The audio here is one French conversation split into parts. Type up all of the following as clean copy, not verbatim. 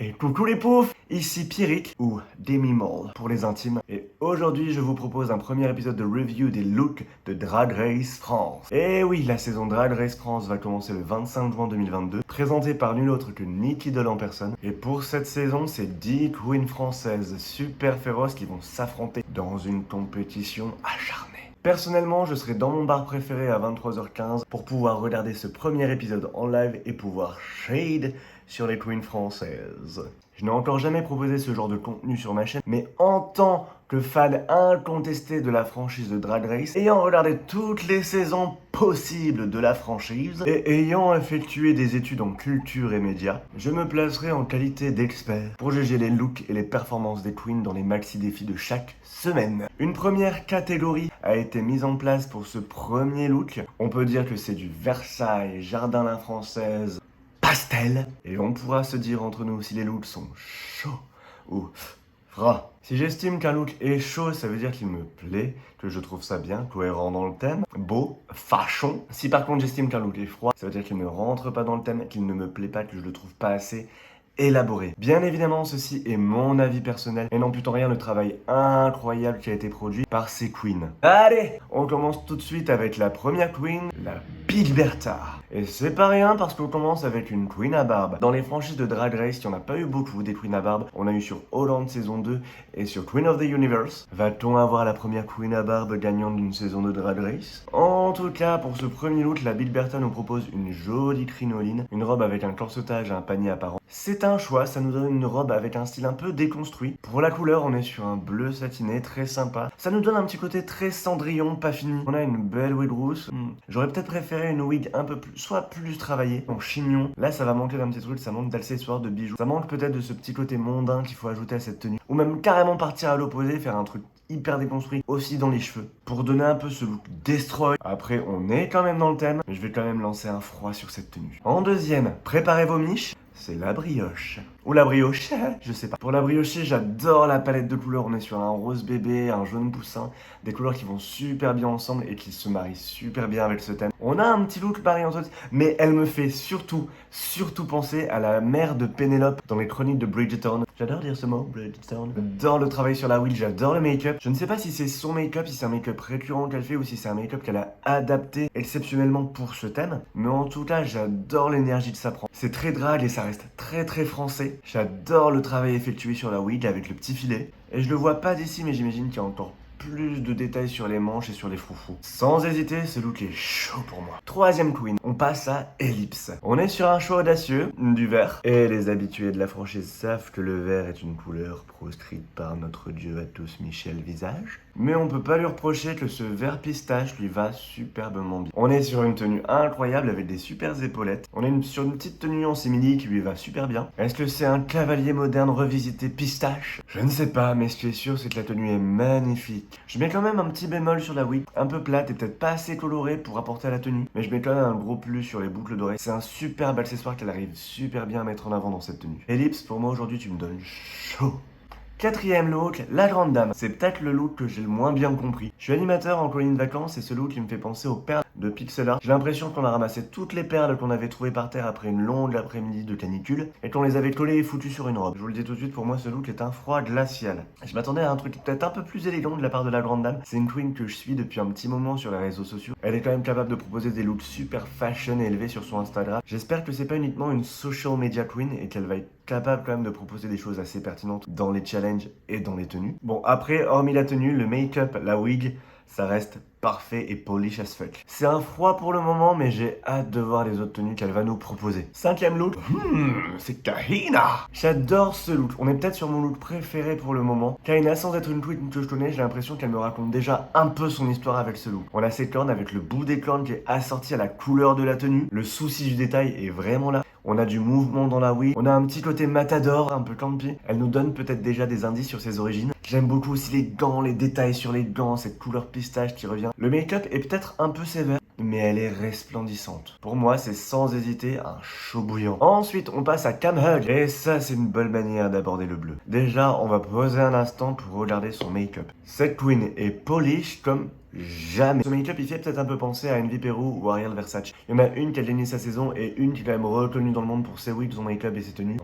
Et coucou les poufs, ici Pierrick ou Demi Moll pour les intimes. Et aujourd'hui je vous propose un premier épisode de review des looks de Drag Race France. Et oui, la saison Drag Race France va commencer le 25 juin 2022, présentée par nul autre que Nicky Doll en personne. Et pour cette saison, c'est 10 queens françaises super féroces qui vont s'affronter dans une compétition acharnée. Personnellement, je serai dans mon bar préféré à 23h15 pour pouvoir regarder ce premier épisode en live et pouvoir shade sur les queens françaises. Je n'ai encore jamais proposé ce genre de contenu sur ma chaîne, mais en tant que fan incontesté de la franchise de Drag Race, ayant regardé toutes les saisons possibles de la franchise et ayant effectué des études en culture et médias, je me placerai en qualité d'expert pour juger les looks et les performances des queens dans les maxi défis de chaque semaine. Une première catégorie a été mise en place pour ce premier look. On peut dire que c'est du Versailles, Jardin la Française, pastel. Et on pourra se dire entre nous si les looks sont chauds ou froids. Si j'estime qu'un look est chaud, ça veut dire qu'il me plaît, que je trouve ça bien, cohérent dans le thème, beau, fashion. Si par contre j'estime qu'un look est froid, ça veut dire qu'il ne rentre pas dans le thème, qu'il ne me plaît pas, que je le trouve pas assez élaboré. Bien évidemment, ceci est mon avis personnel et n'ampute en rien le travail incroyable qui a été produit par ces queens. Allez, on commence tout de suite avec la première queen, la Big Bertha. Et c'est pas rien parce qu'on commence avec une queen à barbe. Dans les franchises de Drag Race, il n'y en a pas eu beaucoup des queens à barbe. On a eu sur Holland saison 2 et sur Queen of the Universe. Va-t-on avoir la première queen à barbe gagnante d'une saison de Drag Race? En tout cas, pour ce premier look, la Big Bertha nous propose une jolie crinoline, une robe avec un corsetage et un panier apparent. C'est un choix, ça nous donne une robe avec un style un peu déconstruit. Pour la couleur, on est sur un bleu satiné, très sympa. Ça nous donne un petit côté très Cendrillon, pas fini. On a une belle wig rousse. J'aurais peut-être préféré une wig un peu plus, soit plus travaillée, en chignon. Là, ça va manquer d'un petit truc, ça manque d'accessoires, de bijoux. Ça manque peut-être de ce petit côté mondain qu'il faut ajouter à cette tenue. Ou même carrément partir à l'opposé, faire un truc hyper déconstruit aussi dans les cheveux pour donner un peu ce look destroy. Après, on est quand même dans le thème, mais je vais quand même lancer un froid sur cette tenue. En deuxième, préparez vos miches. C'est la brioche. Ou la brioche, je sais pas. Pour la brioche, j'adore la palette de couleurs. On est sur un rose bébé, un jaune poussin. Des couleurs qui vont super bien ensemble et qui se marient super bien avec ce thème. On a un petit look pareil en fait, mais elle me fait surtout penser à la mère de Pénélope dans les chroniques de Bridgerton. J'adore dire ce mot, Bridgerton. J'adore le travail sur la wig, j'adore le make-up. Je ne sais pas si c'est son make-up, si c'est un make-up récurrent qu'elle fait ou si c'est un make-up qu'elle a adapté exceptionnellement pour ce thème. Mais en tout cas, j'adore l'énergie que ça prend. C'est très drag et ça reste très français. J'adore le travail effectué sur la wig avec le petit filet. Et je le vois pas d'ici, mais j'imagine qu'il y a encore plus de détails sur les manches et sur les froufrous. Sans hésiter, ce look est chaud pour moi. Troisième queen, on passe à Ellipse. On est sur un choix audacieux, du vert. Et les habitués de la franchise savent que le vert est une couleur proscrite par notre dieu à tous Michel Visage. Mais on peut pas lui reprocher que ce vert pistache lui va superbement bien. On est sur une tenue incroyable avec des super épaulettes. On est sur une petite tenue en simili qui lui va super bien. Est-ce que c'est un cavalier moderne revisité pistache? Je ne sais pas, mais ce qui est sûr, c'est que la tenue est magnifique. Je mets quand même un petit bémol sur la wig, un peu plate et peut-être pas assez colorée pour apporter à la tenue. Mais je mets quand même un gros plus sur les boucles d'oreilles. C'est un superbe accessoire qu'elle arrive super bien à mettre en avant dans cette tenue. Ellipse, pour moi aujourd'hui, tu me donnes chaud. Quatrième look, la grande dame. C'est peut-être le look que j'ai le moins bien compris. Je suis animateur en colonie de vacances et ce look il me fait penser aux perles de Pixel Art. J'ai l'impression qu'on a ramassé toutes les perles qu'on avait trouvées par terre après une longue après-midi de canicule et qu'on les avait collées et foutues sur une robe. Je vous le dis tout de suite, pour moi ce look est un froid glacial. Je m'attendais à un truc peut-être un peu plus élégant de la part de la grande dame. C'est une queen que je suis depuis un petit moment sur les réseaux sociaux. Elle est quand même capable de proposer des looks super fashion et élevés sur son Instagram. J'espère que c'est pas uniquement une social media queen et qu'elle va être capable quand même de proposer des choses assez pertinentes dans les challenges et dans les tenues. Bon, après, hormis la tenue, le make-up, la wig, ça reste parfait et polish as fuck. C'est un froid pour le moment, mais j'ai hâte de voir les autres tenues qu'elle va nous proposer. Cinquième look, c'est Kahina. J'adore ce look. On est peut-être sur mon look préféré pour le moment. Kahina, sans être une queen que je connais, j'ai l'impression qu'elle me raconte déjà un peu son histoire avec ce look. On a ses cornes avec le bout des cornes qui est assorti à la couleur de la tenue. Le souci du détail est vraiment là. On a du mouvement dans la wig. On a un petit côté matador, un peu campy. Elle nous donne peut-être déjà des indices sur ses origines. J'aime beaucoup aussi les gants, les détails sur les gants, cette couleur pistache qui revient. Le make-up est peut-être un peu sévère, mais elle est resplendissante. Pour moi, c'est sans hésiter un chaud bouillant. Ensuite, on passe à Cam Hug. Et ça, c'est une bonne manière d'aborder le bleu. Déjà, on va poser un instant pour regarder son make-up. Cette queen est polish comme jamais. Son make-up, il fait peut-être un peu penser à Envy Peru ou Ariel Versace. Il y en a une qui a gagné sa saison et une qui est quand même reconnue dans le monde pour ses wigs, son make-up et ses tenues.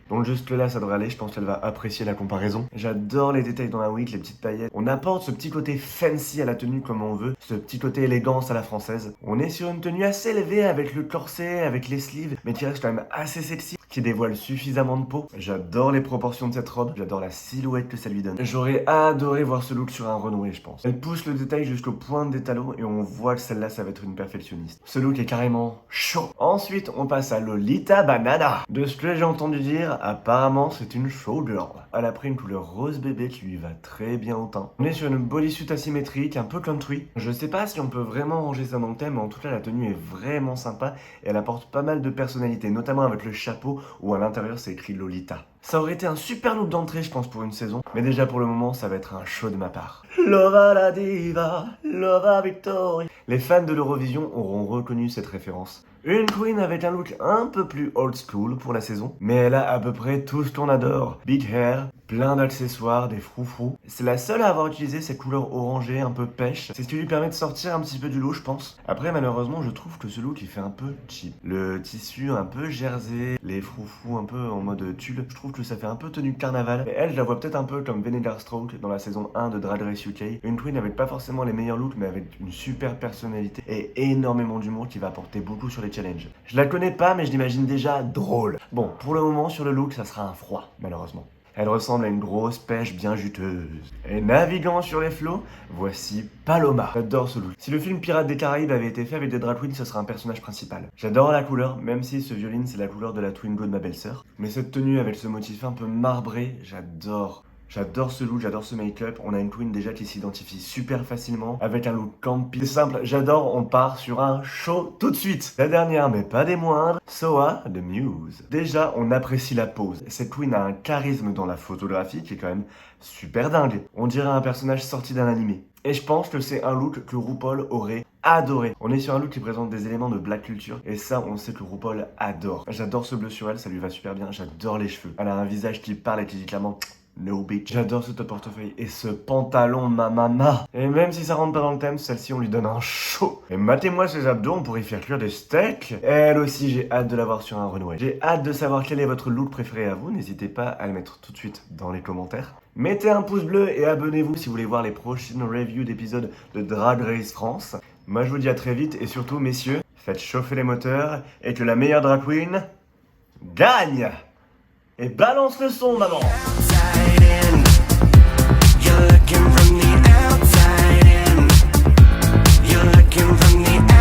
Donc juste là, ça devrait aller, je pense qu'elle va apprécier la comparaison. J'adore les détails dans la wig, les petites paillettes. On apporte ce petit côté fancy à la tenue comme on veut, ce petit côté élégance à la française. On est sur une tenue assez élevée avec le corset, avec les sleeves, mais qui reste quand même assez sexy, qui dévoile suffisamment de peau. J'adore les proportions de cette robe, j'adore la silhouette que ça lui donne. J'aurais adoré voir ce look sur un runway, je pense. Elle pousse le détail jusqu'au point des talons et on voit que celle-là, ça va être une perfectionniste. Ce look est carrément chaud. Ensuite, on passe à Lolita Banana. De ce que j'ai entendu dire, apparemment, c'est une showgirl. Elle a pris une couleur rose bébé qui lui va très bien au teint. On est sur une bodysuit asymétrique, un peu country. Je sais pas si on peut vraiment ranger ça dans le thème, mais en tout cas, la tenue est vraiment sympa et elle apporte pas mal de personnalité, notamment avec le chapeau où à l'intérieur c'est écrit Lolita. Ça aurait été un super look d'entrée, je pense, pour une saison. Mais déjà, pour le moment, ça va être un show de ma part. Lova la diva, Lova Victoria. Les fans de l'Eurovision auront reconnu cette référence. Une queen avec un look un peu plus old school pour la saison, mais elle a à peu près tout ce qu'on adore. Big hair, plein d'accessoires, des froufrous. C'est la seule à avoir utilisé cette couleur orangée, un peu pêche. C'est ce qui lui permet de sortir un petit peu du lot, je pense. Après, malheureusement, je trouve que ce look, il fait un peu cheap. Le tissu un peu jersey, les froufrous un peu en mode tulle, je trouve que ça fait un peu tenue carnaval. Et elle, je la vois peut-être un peu comme Vinegar Stroke dans la saison 1 de Drag Race UK. Une queen avec pas forcément les meilleurs looks, mais avec une super personnalité et énormément d'humour qui va apporter beaucoup sur les challenges. Je la connais pas, mais je l'imagine déjà drôle. Bon, pour le moment, sur le look, ça sera un froid, malheureusement. Elle ressemble à une grosse pêche bien juteuse. Et naviguant sur les flots, voici Paloma. J'adore ce look. Si le film Pirates des Caraïbes avait été fait avec des drag queens, ce serait un personnage principal. J'adore la couleur, même si ce violine c'est la couleur de la Twingo de ma belle-sœur. Mais cette tenue avec ce motif un peu marbré, j'adore. J'adore ce look, j'adore ce make-up. On a une queen déjà qui s'identifie super facilement avec un look campy. C'est simple, j'adore, on part sur un show tout de suite. La dernière, mais pas des moindres, Soa de Muse. Déjà, on apprécie la pose. Cette queen a un charisme dans la photographie qui est quand même super dingue. On dirait un personnage sorti d'un animé. Et je pense que c'est un look que RuPaul aurait adoré. On est sur un look qui présente des éléments de black culture et ça on sait que RuPaul adore. J'adore ce bleu sur elle, ça lui va super bien, j'adore les cheveux. Elle a un visage qui parle et qui dit clairement no bitch. J'adore ce top portefeuille et ce pantalon mamama. Et même si ça rentre pas dans le thème, celle-ci on lui donne un show. Et matez-moi ses abdos, on pourrait y faire cuire des steaks. Elle aussi, j'ai hâte de la voir sur un runway. J'ai hâte de savoir quel est votre look préféré à vous. N'hésitez pas à le mettre tout de suite dans les commentaires. Mettez un pouce bleu et abonnez-vous si vous voulez voir les prochaines reviews d'épisodes de Drag Race France. Moi je vous dis à très vite et surtout messieurs, faites chauffer les moteurs et que la meilleure drag queen gagne. Et balance le son maman. You're looking from the outside in. You're looking from the outside.